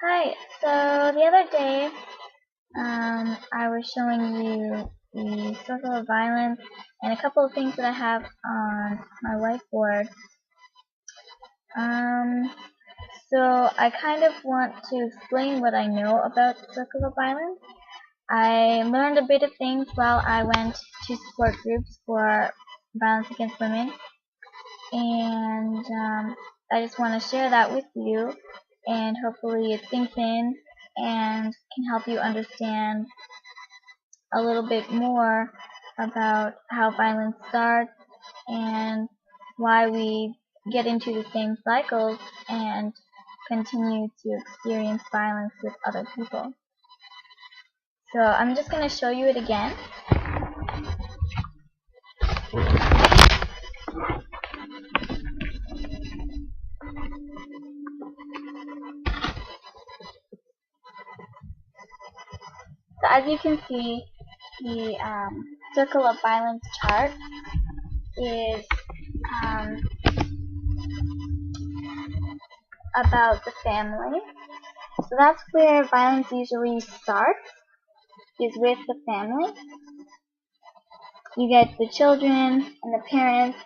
Hi. So the other day, I was showing you the circle of violence and a couple of things that I have on my whiteboard. Um, so I kind of want to explain what I know about the circle of violence. I learned a bit of things while I went to support groups for violence against women, and I just want to share that with you, and hopefully it sinks in and can help you understand a little bit more about how violence starts and why we get into the same cycles and continue to experience violence with other people. So I'm just going to show you it again. So as you can see, the circle of violence chart is about the family. So that's where violence usually starts, is with the family. You get the children and the parents.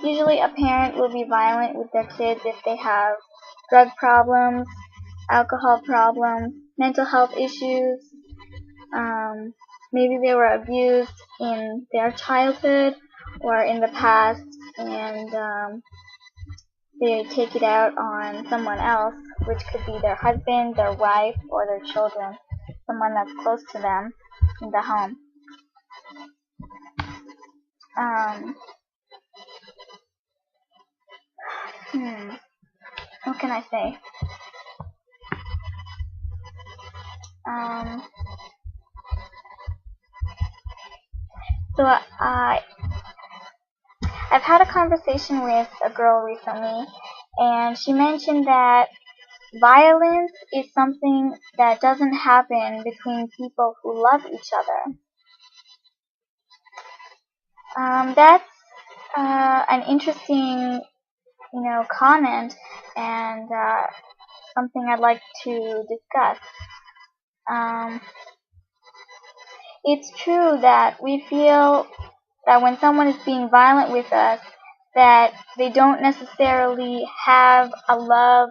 Usually a parent will be violent with their kids if they have drug problems, alcohol problems, mental health issues. Maybe they were abused in their childhood or in the past, and they take it out on someone else, which could be their husband, their wife, or their children, someone that's close to them in the home. What can I say? So I've had a conversation with a girl recently, and she mentioned that violence is something that doesn't happen between people who love each other. That's an interesting, comment, and something I'd like to discuss. It's true that we feel that when someone is being violent with us, that they don't necessarily have a love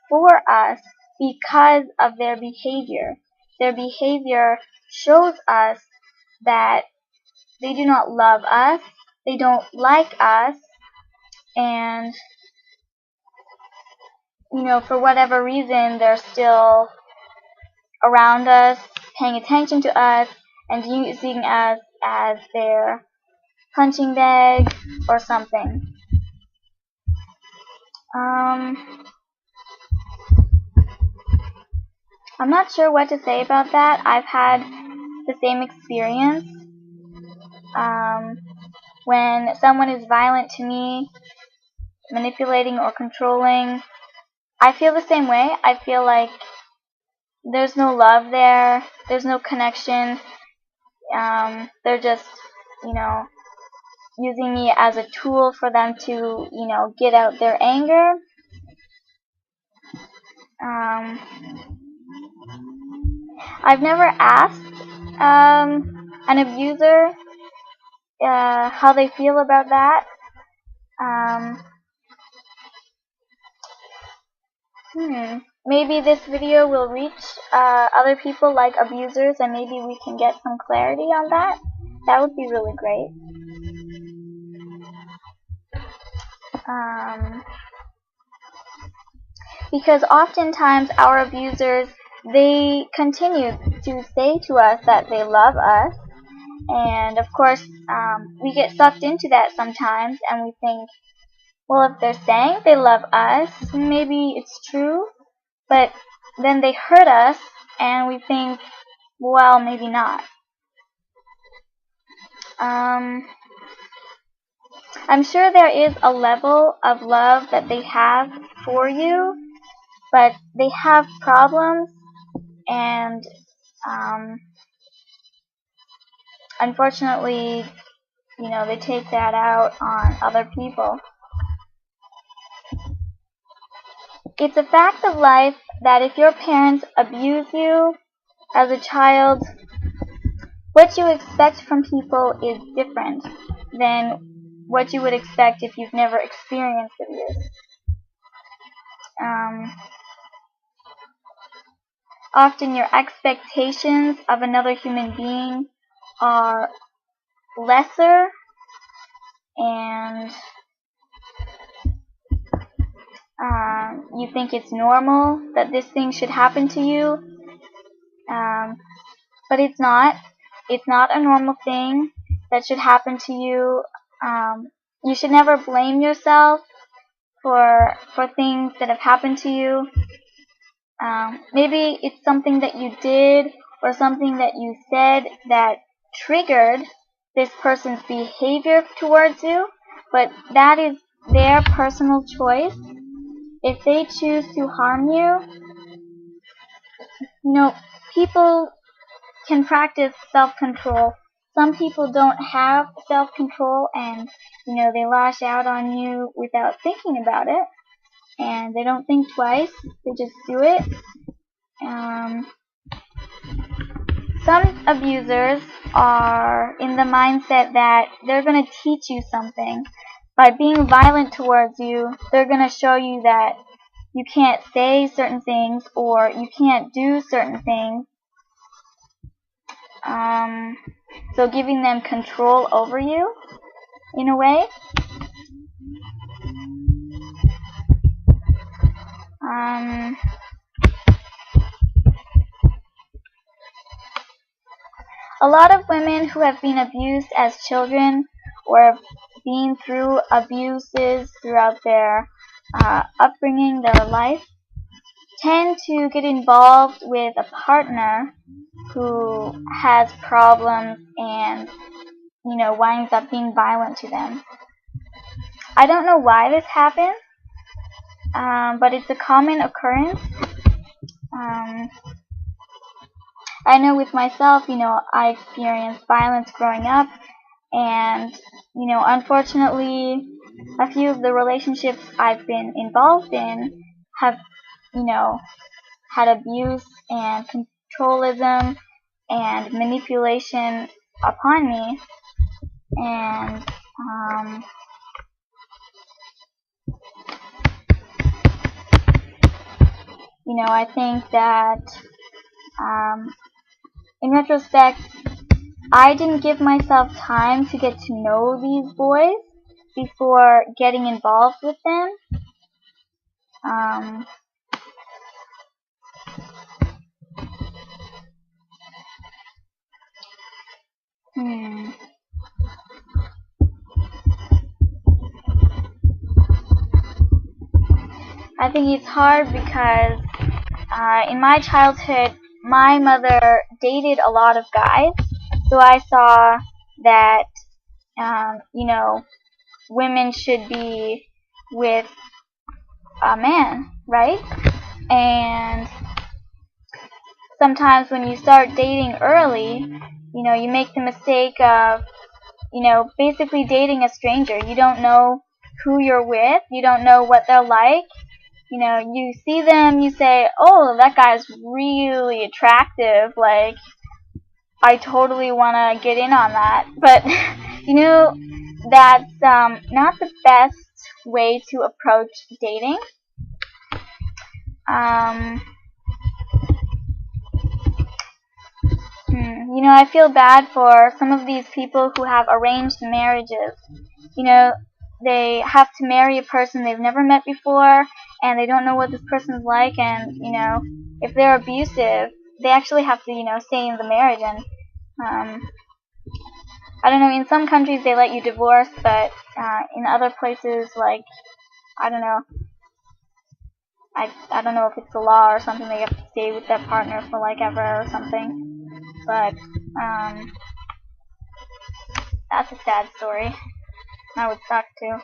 for us because of their behavior. Their behavior shows us that they do not love us, they don't like us, and for whatever reason they're still around us, paying attention to us, and using us as their punching bag or something. I'm not sure what to say about that. I've had the same experience. When someone is violent to me, manipulating or controlling, I feel the same way. I feel like there's no love there, there's no connection. They're just, using me as a tool for them to, get out their anger. I've never asked an abuser how they feel about that. Maybe this video will reach other people like abusers, and maybe we can get some clarity on that. That would be really great. Because oftentimes our abusers, they continue to say to us that they love us, and of course we get sucked into that sometimes, and we think, well, if they're saying they love us, maybe it's true, but then they hurt us, and we think, well, maybe not. I'm sure there is a level of love that they have for you, but they have problems, and unfortunately, they take that out on other people. It's a fact of life that if your parents abuse you as a child, what you expect from people is different than what you would expect if you've never experienced abuse. Often your expectations of another human being are lesser, and you think it's normal that this thing should happen to you, but it's not. It's not a normal thing that should happen to you. You should never blame yourself for things that have happened to you. Maybe it's something that you did or something that you said that triggered this person's behavior towards you, but that is their personal choice. If they choose to harm you, people can practice self-control. Some people don't have self-control, and they lash out on you without thinking about it, and they don't think twice. They just do it. Some abusers are in the mindset that they're going to teach you something. By being violent towards you, they're going to show you that you can't say certain things or you can't do certain things. So giving them control over you, in a way. A lot of women who have been abused as children or have been through abuses throughout their upbringing, their life, tend to get involved with a partner who has problems and winds up being violent to them. I don't know why this happens, but it's a common occurrence. I know with myself, I experienced violence growing up, and unfortunately, a few of the relationships I've been involved in have, had abuse and controlism and manipulation upon me, and I think that in retrospect, I didn't give myself time to get to know these boys before getting involved with them. I think it's hard because in my childhood, my mother dated a lot of guys, so I saw that women should be with a man, right? And sometimes when you start dating early, you make the mistake of basically dating a stranger. You don't know who you're with, you don't know what they're like. You see them, you say, oh, that guy's really attractive, like, I totally want to get in on that. But, that's not the best way to approach dating. I feel bad for some of these people who have arranged marriages. They have to marry a person they've never met before, and they don't know what this person's like, and, if they're abusive, they actually have to, stay in the marriage, and, I don't know, in some countries they let you divorce, but, in other places, like, I don't know, I don't know if it's a law or something, they have to stay with that partner for, like, ever or something, but, that's a sad story. That would suck, too.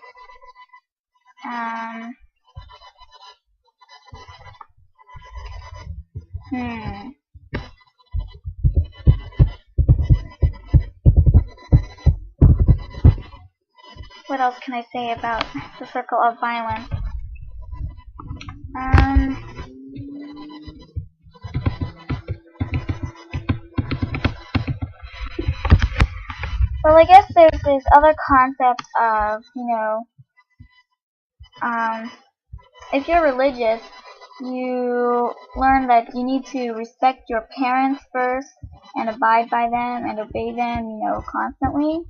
What else can I say about the circle of violence? Um, well, I guess there's this other concept of, um, if you're religious, you learn that you need to respect your parents first and abide by them and obey them, constantly.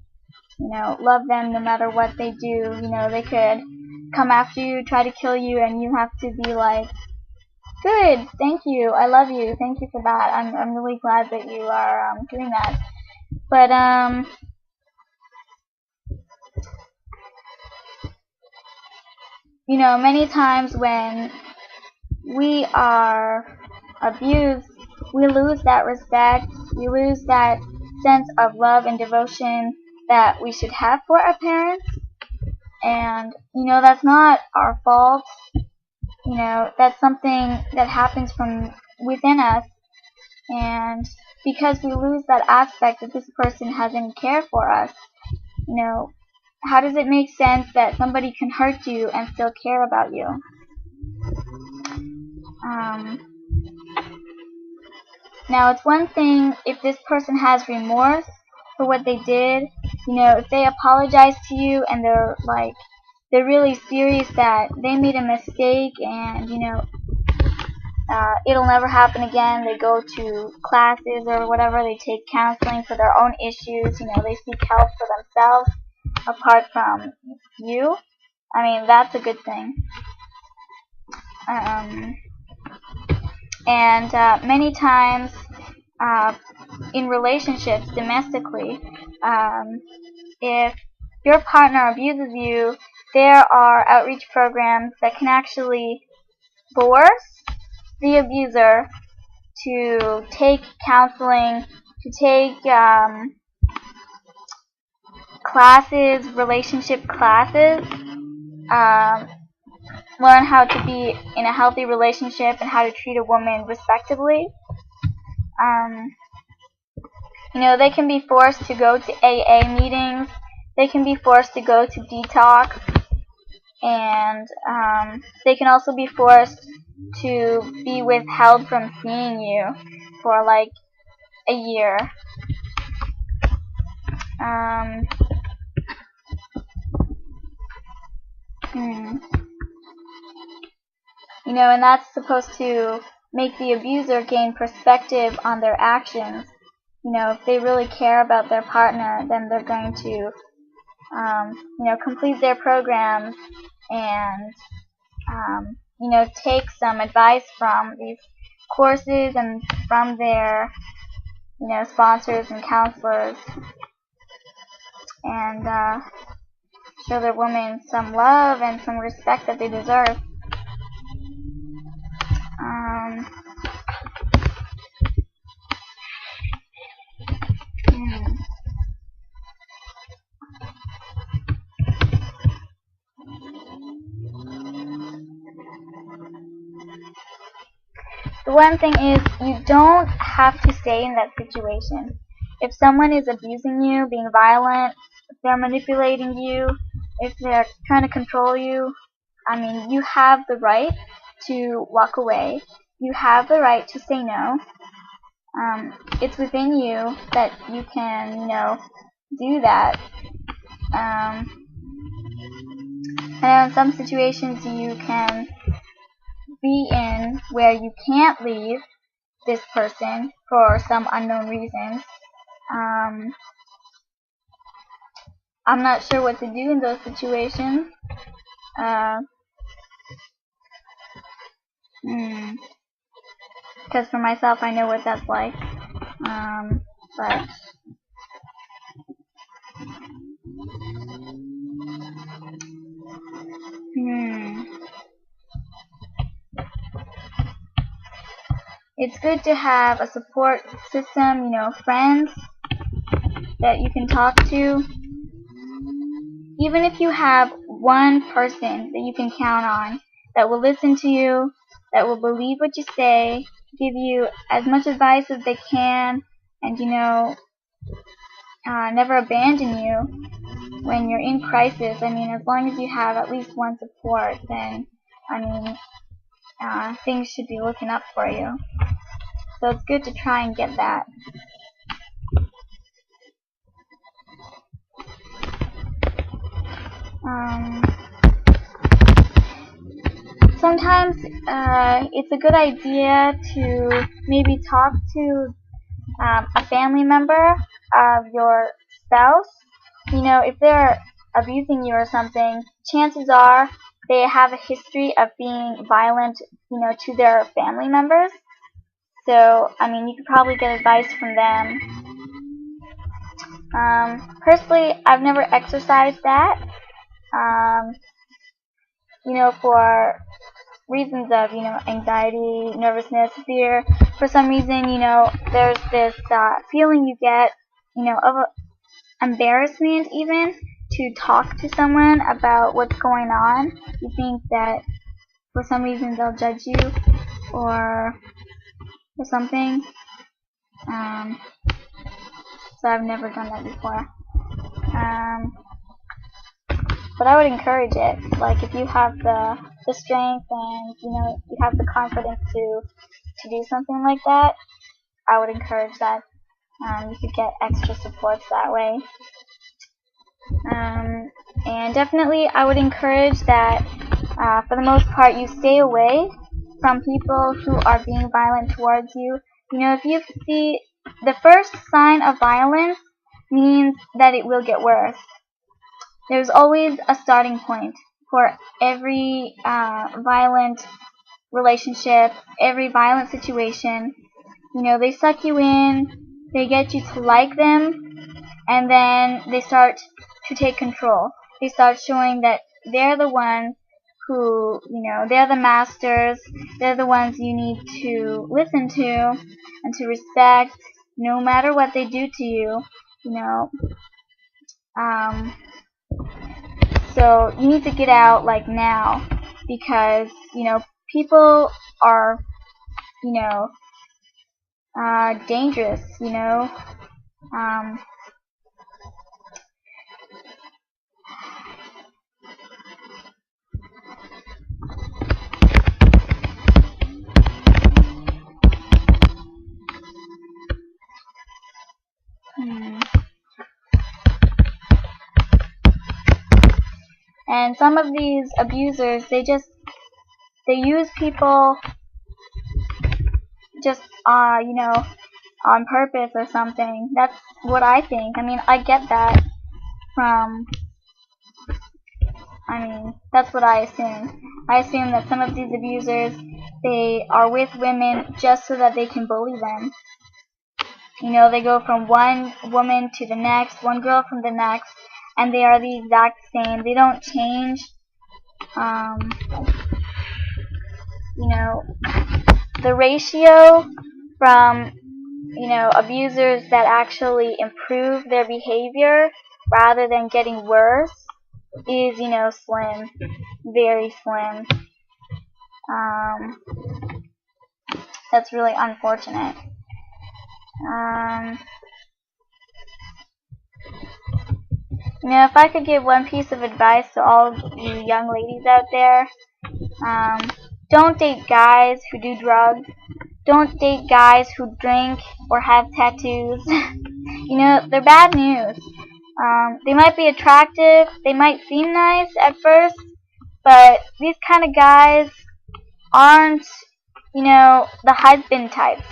Love them no matter what they do. They could come after you, try to kill you, and you have to be like, good, thank you, I love you, thank you for that. I'm really glad that you are doing that. But many times when we are abused, we lose that respect, we lose that sense of love and devotion that we should have for our parents. And, that's not our fault. That's something that happens from within us. And because we lose that aspect that this person has any care for us, how does it make sense that somebody can hurt you and still care about you? Now, it's one thing if this person has remorse for what they did. If they apologize to you and they're really serious that they made a mistake and, it'll never happen again. They go to classes or whatever. They take counseling for their own issues. They seek help for themselves apart from you. I mean, that's a good thing. And many times in relationships, domestically, if your partner abuses you, there are outreach programs that can actually force the abuser to take counseling, to take classes, relationship classes, learn how to be in a healthy relationship and how to treat a woman respectably. They can be forced to go to AA meetings. They can be forced to go to detox. And they can also be forced to be withheld from seeing you for like a year. And that's supposed to make the abuser gain perspective on their actions. If they really care about their partner, then they're going to, complete their programs and, take some advice from these courses and from their, sponsors and counselors, and show their women some love and some respect that they deserve. The one thing is, you don't have to stay in that situation. If someone is abusing you, being violent, if they're manipulating you, if they're trying to control you, I mean, you have the right to walk away. You have the right to say no. It's within you that you can, do that. I know in some situations you can be in where you can't leave this person for some unknown reasons. I'm not sure what to do in those situations. Because for myself, I know what that's like. But it's good to have a support system, friends that you can talk to. Even if you have one person that you can count on that will listen to you, that will believe what you say, give you as much advice as they can, and never abandon you when you're in crisis. I mean, as long as you have at least one support, then, I mean, things should be looking up for you. So it's good to try and get that. Sometimes it's a good idea to maybe talk to a family member of your spouse. You know, if they're abusing you or something, chances are they have a history of being violent, you know, to their family members. So, I mean, you could probably get advice from them. Personally, I've never exercised that, you know, for reasons of, you know, anxiety, nervousness, fear. For some reason, you know, there's this feeling you get, you know, of embarrassment even to talk to someone about what's going on. You think that for some reason they'll judge you or something. So I've never done that before. But I would encourage it. Like, if you have the strength and, you know, you have the confidence to do something like that, I would encourage that. You could get extra supports that way. And definitely I would encourage that for the most part you stay away from people who are being violent towards you. You know, if you see the first sign of violence means that it will get worse. There's always a starting point for every violent relationship, every violent situation. You know, they suck you in, they get you to like them, and then they start to take control. They start showing that they're the ones who, you know, they're the masters, they're the ones you need to listen to and to respect no matter what they do to you, you know. So you need to get out like now, because, you know, people are, you know, dangerous, you know. And some of these abusers, they use people just, you know, on purpose or something. That's what I think. I mean, I get that from, that's what I assume. I assume that some of these abusers, they are with women just so that they can bully them. You know, they go from one woman to the next, one girl from the next, and they are the exact same. They don't change. You know, the ratio from, you know, abusers that actually improve their behavior rather than getting worse is, you know, slim, very slim. That's really unfortunate. You know, if I could give one piece of advice to all you young ladies out there, don't date guys who do drugs. Don't date guys who drink or have tattoos. You know, they're bad news. They might be attractive, they might seem nice at first, but these kind of guys aren't, you know, the husband types.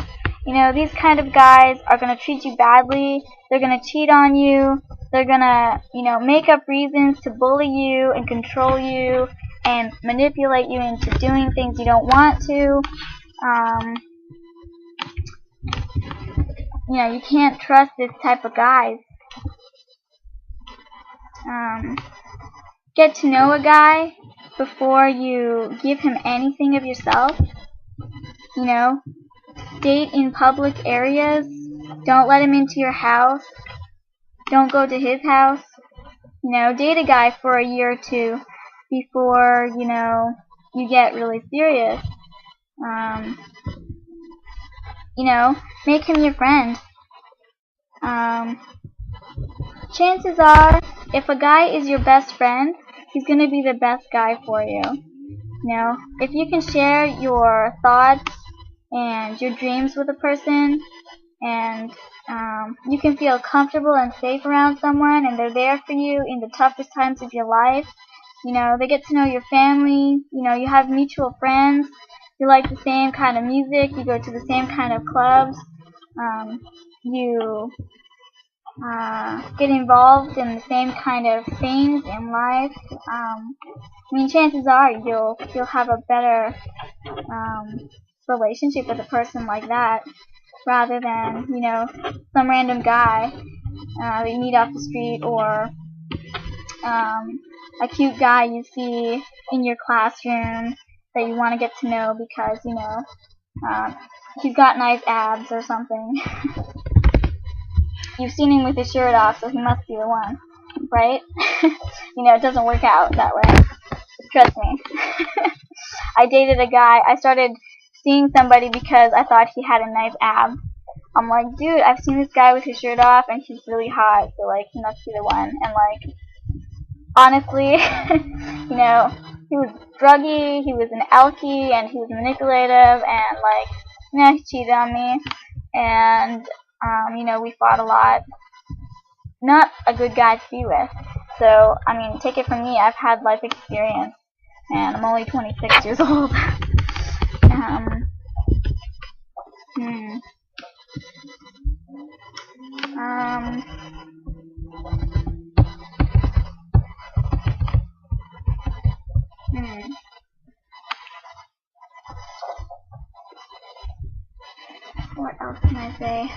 You know, these kind of guys are going to treat you badly, they're going to cheat on you, they're going to, you know, make up reasons to bully you and control you and manipulate you into doing things you don't want to. You know, you can't trust this type of guys. Get to know a guy before you give him anything of yourself. You know, date in public areas. Don't let him into your house. Don't go to his house. You know, date a guy for a year or two before, you know, you get really serious. You know, make him your friend. Chances are, if a guy is your best friend, he's going to be the best guy for you. if you can share your thoughts and your dreams with a person, and you can feel comfortable and safe around someone, and they're there for you in the toughest times of your life. They get to know your family. You have mutual friends. You like the same kind of music. You go to the same kind of clubs. You get involved in the same kind of things in life. Chances are you'll have a better relationship with a person like that, rather than some random guy that you meet off the street, or a cute guy you see in your classroom that you want to get to know because he's got nice abs or something. You've seen him with his shirt off, so he must be the one, right? It doesn't work out that way. Trust me. I dated a guy. I started seeing somebody because I thought he had a nice ab. I'm like, dude, I've seen this guy with his shirt off, and he's really hot, so he must be the one. And honestly, he was druggy, he was an alkie, and he was manipulative, and he cheated on me, and we fought a lot. Not a good guy to be with. So, take it from me, I've had life experience, and I'm only 26 years old. What else can I say?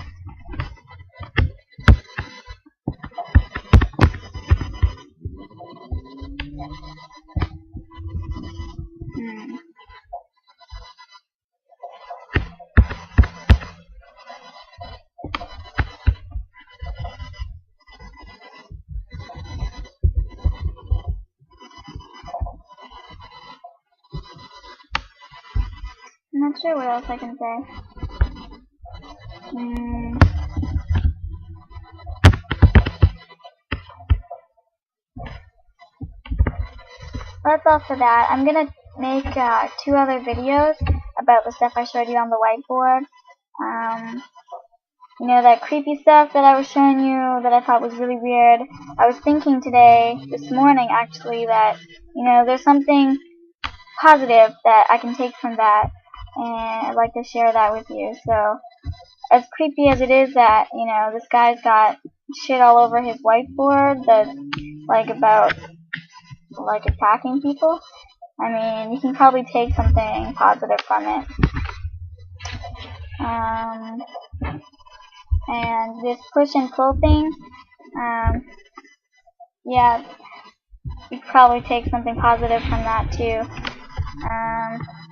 I'm not sure what else I can say. That's all for that. I'm gonna make 2 other videos about the stuff I showed you on the whiteboard. That creepy stuff that I was showing you that I thought was really weird. I was thinking this morning actually, that there's something positive that I can take from that, and I'd like to share that with you. So, as creepy as it is that this guy's got shit all over his whiteboard that's about attacking people, you can probably take something positive from it. And this push and pull thing, yeah, you could probably take something positive from that too.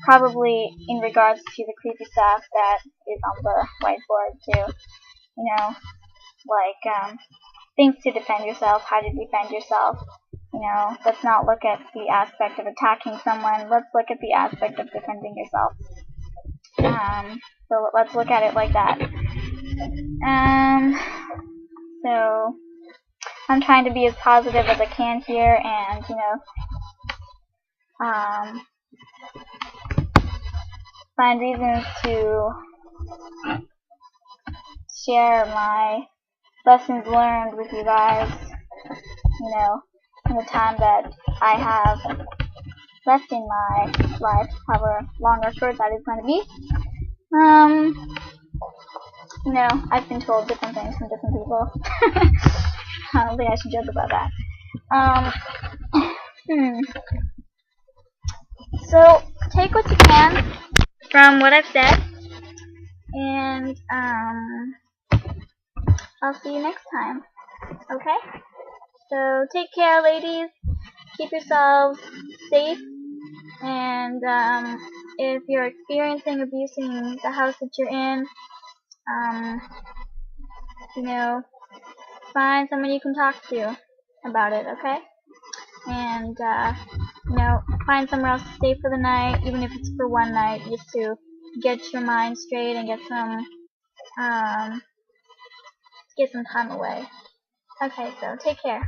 Probably in regards to the creepy stuff that is on the whiteboard too. Things to defend yourself, how to defend yourself. Let's not look at the aspect of attacking someone. Let's look at the aspect of defending yourself. So let's look at it like that. So I'm trying to be as positive as I can here, and find reasons to share my lessons learned with you guys. In the time that I have left in my life, however long or short that is going to be. I've been told different things from different people. I don't think I should joke about that. So, take what you can from what I've said, and I'll see you next time. Okay? So, take care, ladies. Keep yourselves safe, and if you're experiencing abuse in the house that you're in, find someone you can talk to about it, okay? And, find somewhere else to stay for the night, even if it's for one night, just to get your mind straight and get some time away. Okay, so take care.